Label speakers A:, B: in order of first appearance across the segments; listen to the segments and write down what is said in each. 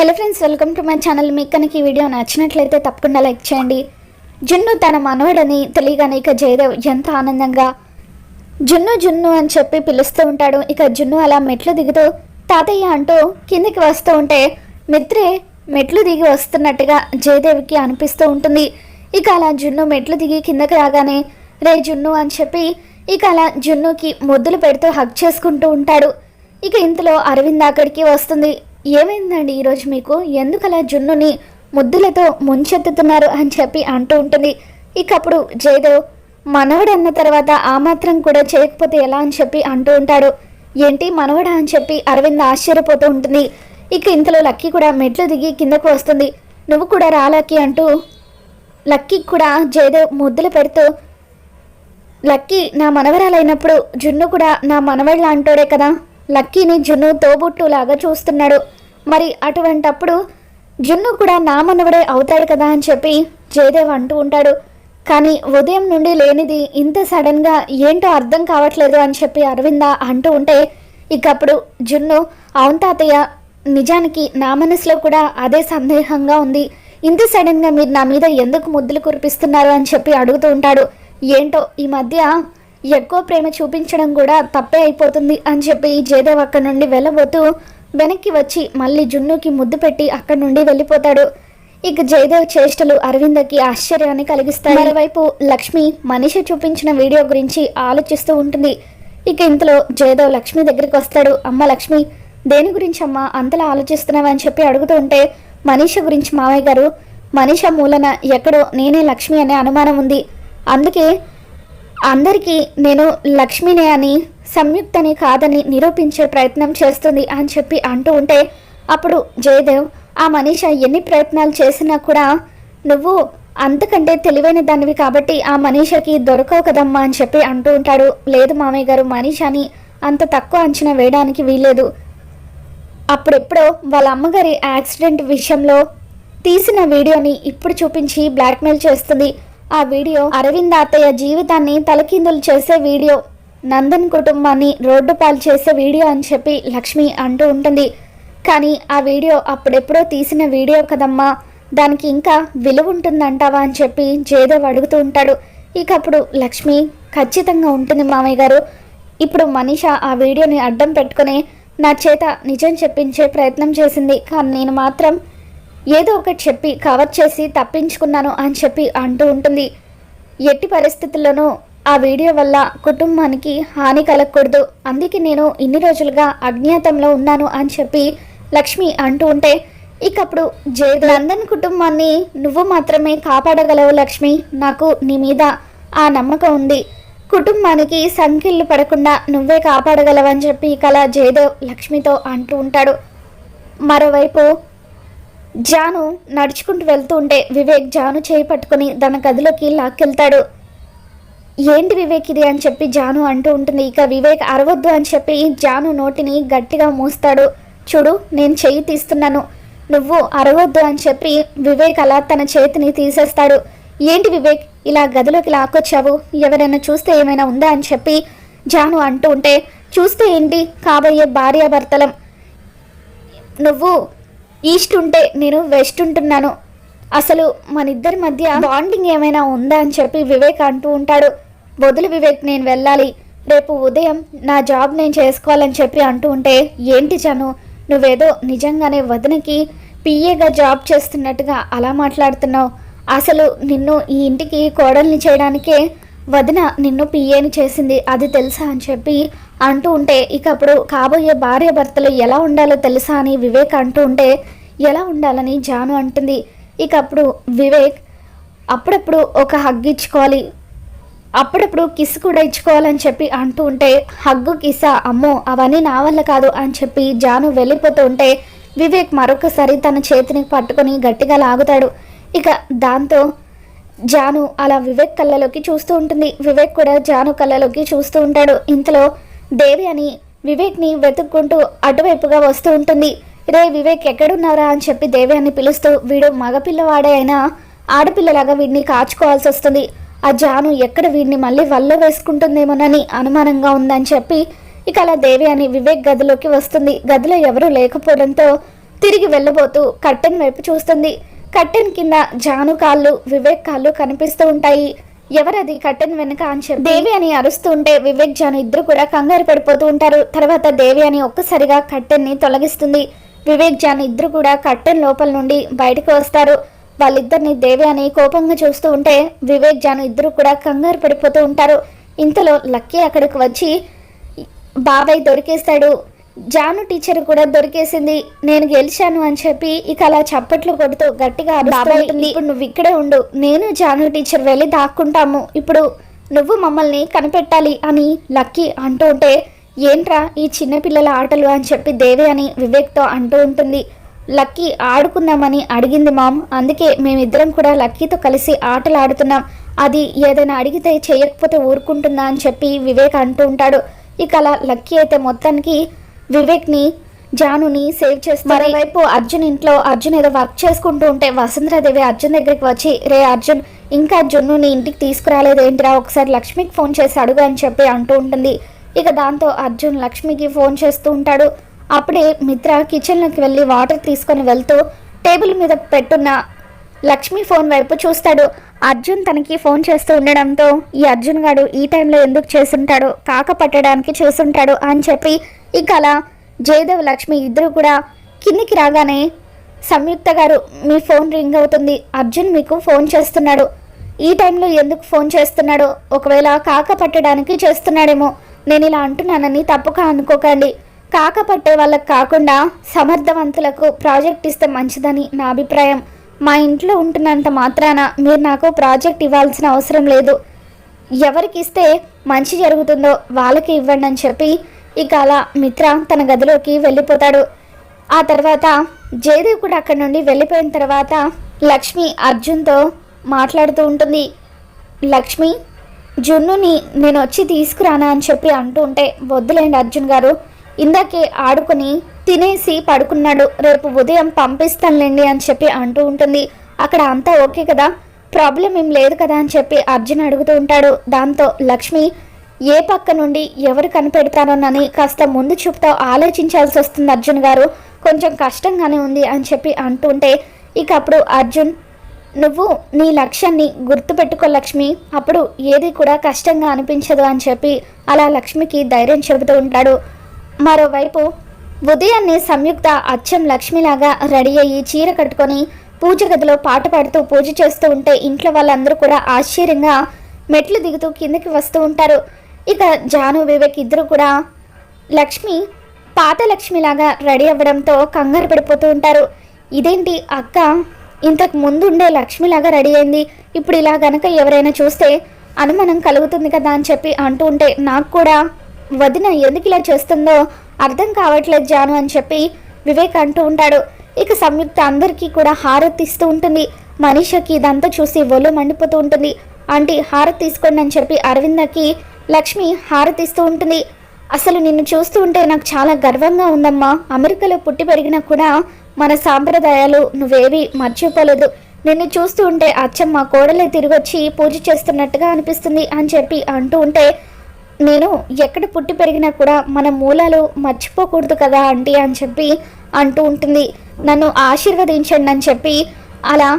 A: Hello friends, welcome to my channel. మీకు కనుక ఈ వీడియో నచ్చినట్లయితే తప్పకుండా లైక్ చేయండి. జున్ను తన మనవడని తెలియగానే ఇక జయదేవ్ ఎంత ఆనందంగా జున్ను జున్ను అని చెప్పి పిలుస్తూ ఉంటాడు. ఇక జున్ను అలా మెట్లు దిగుతూ తాతయ్య అంటూ కిందికి వస్తూ ఉంటే మిత్రే మెట్లు దిగి వస్తున్నట్టుగా జయదేవ్కి అనిపిస్తూ ఉంటుంది. ఇక అలా జున్ను మెట్లు దిగి కిందకి రాగానే రే జున్ను అని చెప్పి ఇక అలా జున్నుకి ముద్దులు పెడుతూ హగ్ చేసుకుంటూ ఉంటాడు. ఇక ఇంతలో అరవింద్ అక్కడికి వస్తుంది. ఏమైందండి ఈరోజు మీకు, ఎందుకు అలా జున్నుని ముద్దులతో ముంచెత్తుతున్నారు అని చెప్పి అంటూ ఉంటుంది. ఇక అప్పుడు జయదేవ్ మనవడు అన్న తర్వాత ఆ మాత్రం కూడా చేయకపోతే ఎలా అని చెప్పి అంటూ ఉంటాడు. ఏంటి మనవడా అని చెప్పి అరవింద్ ఆశ్చర్యపోతూ ఉంటుంది. ఇక ఇంతలో లక్కీ కూడా మెట్లు దిగి కిందకు వస్తుంది. నువ్వు కూడా రా లక్కీ అంటూ లక్కీ కూడా జయదేవ్ ముద్దులు పెడుతూ, లక్కీ నా మనవరాలైనప్పుడు జున్ను కూడా నా మనవళ్ళ అంటోడే కదా, లక్కీని జున్ను తోబుట్టులాగా చూస్తున్నాడు, మరి అటువంటప్పుడు జున్ను కూడా నా మనవడే అవుతాడు కదా అని చెప్పి జయదేవ్ అంటూ ఉంటాడు. కానీ ఉదయం నుండి లేనిది ఇంత సడన్గా ఏంటో అర్థం కావట్లేదు అని చెప్పి అరవింద అంటూ ఉంటే ఇక అప్పుడు జున్ను అవును తాతయ్య, నిజానికి నా మనసులో కూడా అదే సందేహంగా ఉంది, ఇంత సడన్గా మీరు నా మీద ఎందుకు ముద్దులు కురిపిస్తున్నారు అని చెప్పి అడుగుతూ ఉంటాడు. ఏంటో ఈ మధ్య ఎక్కువ ప్రేమ చూపించడం కూడా తప్పే అయిపోతుంది అని చెప్పి జయదేవ్ అక్కడి నుండి వెళ్ళబోతూ వెనక్కి వచ్చి మళ్ళీ జున్నుకి ముద్దు పెట్టి అక్కడి నుండి వెళ్ళిపోతాడు. ఇక జయదేవ్ చేష్టలు అరవిందకి ఆశ్చర్యాన్ని కలిగిస్తాయి. మరోవైపు లక్ష్మి మనిషి చూపించిన వీడియో గురించి ఆలోచిస్తూ ఉంటుంది. ఇక ఇంతలో జయదేవ్ లక్ష్మి దగ్గరికి వస్తాడు. అమ్మ లక్ష్మి, దేని గురించి అమ్మ అంతలా ఆలోచిస్తున్నావని చెప్పి అడుగుతూ ఉంటే మనీష గురించి మావయ్య గారు, మనీష మూలన ఎక్కడో నేనే లక్ష్మి అనే అనుమానం ఉంది, అందుకే అందరికీ నేను లక్ష్మినే అని సంయుక్తని కాదని నిరూపించే ప్రయత్నం చేస్తుంది అని చెప్పి అంటూ ఉంటే అప్పుడు జయదేవ్ ఆ మనీష ఎన్ని ప్రయత్నాలు చేసినా కూడా నువ్వు అంతకంటే తెలివైన దానివి కాబట్టి ఆ మనీషకి దొరకవు కదమ్మా అని చెప్పి అంటూ ఉంటాడు. లేదు మామయ్య గారు, మనీషని అంత తక్కువ అంచనా వేయడానికి వీల్లేదు, అప్పుడెప్పుడో వాళ్ళ అమ్మగారి యాక్సిడెంట్ విషయంలో తీసిన వీడియోని ఇప్పుడు చూపించి బ్లాక్మెయిల్ చేస్తుంది. ఆ వీడియో అరవింద్ అత్తయ్య జీవితాన్ని తలకిందులు చేసే వీడియో, నందన్ కుటుంబాన్ని రోడ్డు పాలు చేసే వీడియో అని చెప్పి లక్ష్మి అంటూ ఉంటుంది. కానీ ఆ వీడియో అప్పుడెప్పుడో తీసిన వీడియో కదమ్మా, దానికి ఇంకా విలువ ఉంటుందంటావా అని చెప్పి జయదేవ్ అడుగుతూ ఉంటాడు. ఇక అప్పుడు లక్ష్మి ఖచ్చితంగా ఉంటుంది మామయ్య గారు, ఇప్పుడు మనీష ఆ వీడియోని అడ్డం పెట్టుకుని నా చేత నిజం చెప్పించే ప్రయత్నం చేసింది, కానీ నేను మాత్రం ఏదో ఒకటి చెప్పి కవర్ చేసి తప్పించుకున్నాను అని చెప్పి అంటూ ఉంటుంది. ఎట్టి పరిస్థితుల్లోనూ ఆ వీడియో వల్ల కుటుంబానికి హాని కలగకూడదు, అందుకే నేను ఇన్ని రోజులుగా అజ్ఞాతంలో ఉన్నాను అని చెప్పి లక్ష్మి అంటూ ఉంటే ఇక అప్పుడు నందన్ కుటుంబాన్ని నువ్వు మాత్రమే కాపాడగలవు లక్ష్మి, నాకు నీ మీద ఆ నమ్మకం ఉంది, కుటుంబానికి సంఖ్యలు పడకుండా నువ్వే కాపాడగలవని చెప్పి ఇక జయదేవ్ లక్ష్మితో అంటూ ఉంటాడు. మరోవైపు జాను నడుచుకుంటూ వెళ్తూ ఉంటే వివేక్ జాను చేయి పట్టుకుని తన గదిలోకి లాక్కెళ్తాడు. ఏంటి వివేక్ ఇది అని చెప్పి జాను అంటూ ఉంటుంది. ఇక వివేక్ అరవద్దు అని చెప్పి జాను నోటిని గట్టిగా మూస్తాడు. చూడు, నేను చెయ్యి తీస్తున్నాను, నువ్వు అరవద్దు అని చెప్పి వివేక్ అలా తన చేతిని తీసేస్తాడు. ఏంటి వివేక్ ఇలా గదిలోకి లాక్కొచ్చావు, ఎవరైనా చూస్తే ఏమైనా ఉందా అని చెప్పి జాను అంటూ ఉంటే చూస్తే ఏంటి, కాబోయే భార్యాభర్తలం, నువ్వు ఈస్ట్ ఉంటే నేను వెస్ట్ ఉంటున్నాను, అసలు మన ఇద్దరి మధ్య బాండింగ్ ఏమైనా ఉందా అని చెప్పి వివేక్ అంటూ ఉంటాడు. వదులు వివేక్, నేను వెళ్ళాలి, రేపు ఉదయం నా జాబ్ నేను చేసుకోవాలని చెప్పి అంటూ ఉంటే ఏంటి జాను, నువ్వేదో నిజంగానే వదినకి పిఏగా జాబ్ చేస్తున్నట్టుగా అలా మాట్లాడుతున్నావు, అసలు నిన్ను ఈ ఇంటికి కోడల్ని చేయడానికే వదిన నిన్ను పిఏని చేసింది, అది తెలుసా అని చెప్పి అంటూ ఉంటే ఇక అప్పుడు కాబోయే భార్య భర్తలు ఎలా ఉండాలో తెలుసా అని వివేక్ అంటూ ఉంటే ఎలా ఉండాలని జాను అంటుంది. ఇక అప్పుడు వివేక్ అప్పుడప్పుడు ఒక హగ్ ఇచ్చుకోవాలి, అప్పుడప్పుడు కిస్ కూడా ఇచ్చుకోవాలని చెప్పి అంటూ ఉంటే హగ్గు కిస్సా, అమ్మో అవన్నీ నా వల్ల కాదు అని చెప్పి జాను వెళ్ళిపోతూ ఉంటే వివేక్ మరొకసారి తన చేతిని పట్టుకొని గట్టిగా లాగుతాడు. ఇక దాంతో జాను అలా వివేక్ కళ్ళలోకి చూస్తూ ఉంటుంది. వివేక్ కూడా జాను కళ్ళలోకి చూస్తూ ఉంటాడు. ఇంతలో దేవి అని వివేక్ని వెతుక్కుంటూ అటువైపుగా వస్తూ ఉంటుంది. రే వివేక్ ఎక్కడున్నారా అని చెప్పి దేవి అని పిలుస్తూ, వీడు మగపిల్లవాడే అయినా ఆడపిల్లలాగా వీడిని కాచుకోవాల్సి వస్తుంది, ఆ జాను ఎక్కడ వీడిని మళ్ళీ వల్ల వేసుకుంటుందేమోనని అనుమానంగా ఉందని చెప్పి ఇక అలా దేవి అని వివేక్ గదిలోకి వస్తుంది. గదిలో ఎవరూ లేకపోవడంతో తిరిగి వెళ్ళబోతూ కర్టెన్ వైపు చూస్తుంది. కర్టెన్ కింద జాను కాళ్ళు, వివేక్ కాళ్ళు కనిపిస్తూ ఉంటాయి. ఎవరది కర్టెన్ వెనుక అని చెప్పి దేవి అని అరుస్తూ ఉంటే వివేక్, జాను ఇద్దరు కూడా కంగారు పడిపోతూ ఉంటారు. తర్వాత దేవి అని ఒక్కసారిగా కర్టెన్ ని తొలగిస్తుంది. వివేక్, జాను ఇద్దరు కూడా కర్టెన్ లోపల నుండి బయటకు వస్తారు. వాళ్ళిద్దరిని దేవి అని కోపంగా చూస్తూ ఉంటే వివేక్, జాను ఇద్దరు కూడా కంగారు పడిపోతూ ఉంటారు. ఇంతలో లక్కీ అక్కడికి వచ్చి బాబాయ్ దొరికేస్తాడు, జాను టీచర్ కూడా దొరికేసింది, నేను గెలిచాను అని చెప్పి ఇక అలా చప్పట్లు కొడుతూ గట్టిగా బాబాయ్, ఇప్పుడు నువ్వు ఇక్కడే ఉండు, నేను జాను టీచర్ వెళ్ళి దాక్కుంటాము, ఇప్పుడు నువ్వు మమ్మల్ని కనిపెట్టాలి అని లక్కీ అంటూ ఉంటే ఏంట్రా ఈ చిన్నపిల్లల ఆటలు అని చెప్పి దేవి అని వివేక్తో అంటూ ఉంటుంది. లక్కీ ఆడుకుందామని అడిగింది మామ్, అందుకే మేమిద్దరం కూడా లక్కీతో కలిసి ఆటలు ఆడుతున్నాం, అది ఏదైనా అడిగితే చేయకపోతే ఊరుకుంటుందా అని చెప్పి వివేక్ అంటూ ఉంటాడు. ఇక అలా లక్కీ అయితే మొత్తానికి వివేక్ని, జానుని సేవ్ చేస్తారు. మరోవైపు అర్జున్ ఇంట్లో అర్జున్ ఏదో వర్క్ చేసుకుంటూ ఉంటే వసుంధరాదేవి అర్జున్ దగ్గరికి వచ్చి, రే అర్జున్, ఇంకా జున్నుని ఇంటికి తీసుకురాలేదేంటిరా, ఒకసారి లక్ష్మికి ఫోన్ చేసి అడుగు అని చెప్పి అంటూ ఉంటుంది. ఇక దాంతో అర్జున్ లక్ష్మికి ఫోన్ చేస్తూ ఉంటాడు. అప్పుడే మిత్ర కిచెన్లోకి వెళ్ళి వాటర్ తీసుకొని వెళ్తూ టేబుల్ మీద పెట్టున్న లక్ష్మి ఫోన్ వైపు చూస్తాడు. అర్జున్ తనకి ఫోన్ చేస్తూ ఉండడంతో ఈ అర్జున్ గాడు ఈ టైంలో ఎందుకు చేసుంటాడు, కాక పట్టడానికి చేసుంటాడు అని చెప్పి ఇక అలా జయదేవ్, లక్ష్మి ఇద్దరు కూడా కిందికి రాగానే సంయుక్త గారు, మీ ఫోన్ రింగ్ అవుతుంది, అర్జున్ మీకు ఫోన్ చేస్తున్నాడు, ఈ టైంలో ఎందుకు ఫోన్ చేస్తున్నాడు, ఒకవేళ కాక పట్టడానికి చేస్తున్నాడేమో, నేను ఇలా అంటున్నానని తప్పుగా అనుకోకండి, కాక పట్టే వాళ్ళకు కాకుండా సమర్థవంతులకు ప్రాజెక్ట్ ఇస్తే మంచిదని నా అభిప్రాయం, మా ఇంట్లో ఉంటున్నంత మాత్రాన మీరు నాకు ప్రాజెక్ట్ ఇవ్వాల్సిన అవసరం లేదు, ఎవరికి ఇస్తే మంచి జరుగుతుందో వాళ్ళకి ఇవ్వండి అని చెప్పి ఇక అలా మిత్ర తన గదిలోకి వెళ్ళిపోతాడు. ఆ తర్వాత జయదేవ్ కూడా అక్కడి నుండి వెళ్ళిపోయిన తర్వాత లక్ష్మి అర్జున్తో మాట్లాడుతూ ఉంటుంది. లక్ష్మి, జున్నుని నేను వచ్చి తీసుకురానా అని చెప్పి అంటూ ఉంటే, వద్దులేండి అర్జున్ గారు, ఇందాకే ఆడుకొని తినేసి పడుకున్నాడు, రేపు ఉదయం పంపిస్తానులేండి అని చెప్పి అంటూ ఉంటుంది. అక్కడ అంతా ఓకే కదా, ప్రాబ్లం ఏం లేదు కదా అని చెప్పి అర్జున్ అడుగుతూ ఉంటాడు. దాంతో లక్ష్మి, ఏ పక్క నుండి ఎవరు కనిపెడతారోనని కాస్త ముందు చూపుతో ఆలోచించాల్సి వస్తుంది అర్జున్ గారు, కొంచెం కష్టంగానే ఉంది అని చెప్పి అంటుంటే ఇక అప్పుడు అర్జున్, నువ్వు నీ లక్ష్యాన్ని గుర్తుపెట్టుకో లక్ష్మి, అప్పుడు ఏది కూడా కష్టంగా అనిపించదు అని చెప్పి అలా లక్ష్మికి ధైర్యం చెబుతూ ఉంటాడు. మరోవైపు ఉదయాన్నే సంయుక్త అచ్చం లక్ష్మిలాగా రెడీ అయ్యి చీర కట్టుకొని పూజ గదిలో పాట పాడుతూ పూజ చేస్తూ ఉంటే ఇంట్లో వాళ్ళందరూ కూడా ఆశ్చర్యంగా మెట్లు దిగుతూ కిందకి వస్తూ ఉంటారు. ఇక జాను, వివేక్ ఇద్దరు కూడా లక్ష్మి పాత లక్ష్మిలాగా రెడీ అవ్వడంతో కంగారు పడిపోతూ ఉంటారు. ఇదేంటి అక్క ఇంతకు ముందు ఉండే లక్ష్మిలాగా రెడీ అయింది, ఇప్పుడు ఇలా గనక ఎవరైనా చూస్తే అనుమానం కలుగుతుంది కదా అని చెప్పి అంటూ ఉంటే, నాకు కూడా వదిన ఎందుకు ఇలా చేస్తుందో అర్థం కావట్లేదు జాను అని చెప్పి వివేక్ అంటూ ఉంటాడు. ఇక సంయుక్త అందరికీ కూడా హారతి ఇస్తూ ఉంటుంది. మనీషకి ఇదంతా చూసి ఒళ్ళు మండిపోతూ ఉంటుంది. ఆంటీ హారతి తీసుకోండి అని చెప్పి అరవిందకి లక్ష్మి హారతి ఇస్తూ ఉంటుంది. అసలు నిన్ను చూస్తూ ఉంటే నాకు చాలా గర్వంగా ఉందమ్మా, అమెరికాలో పుట్టి పెరిగినా కూడా మన సాంప్రదాయాలు నువ్వేవి మర్చిపోలేదు, నిన్ను చూస్తూ ఉంటే అచ్చం మా కోడలే తిరిగొచ్చి పూజ చేస్తున్నట్టుగా అనిపిస్తుంది అని చెప్పి అంటూ ఉంటే, నేను ఎక్కడ పుట్టి పెరిగినా కూడా మన మూలాలు మర్చిపోకూడదు కదా ఆంటీ అని చెప్పి అంటూ ఉంటుంది. నన్ను ఆశీర్వదించండి అని చెప్పి అలా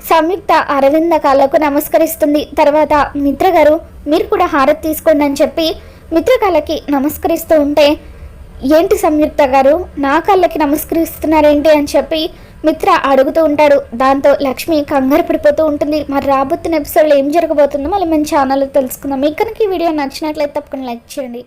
A: సంయుక్త అరవింద కాళ్ళకు నమస్కరిస్తుంది. తర్వాత మిత్ర గారు మీరు కూడా హారతి తీసుకోండి అని చెప్పి మిత్ర కాళ్ళకి నమస్కరిస్తూ ఉంటే, ఏంటి సంయుక్త గారు నా కాళ్ళకి నమస్కరిస్తున్నారేంటి అని చెప్పి మిత్ర అడుగుతూ ఉంటాడు. దాంతో లక్ష్మి కంగారు పడిపోతూ ఉంటుంది. మరి రాబోతున్న ఎపిసోడ్లో ఏం జరగబోతుందో మళ్ళీ మన ఛానల్లో తెలుసుకుందాం. మీకు కనుక ఈ వీడియో నచ్చినట్లయితే తప్పకుండా లైక్ చేయండి.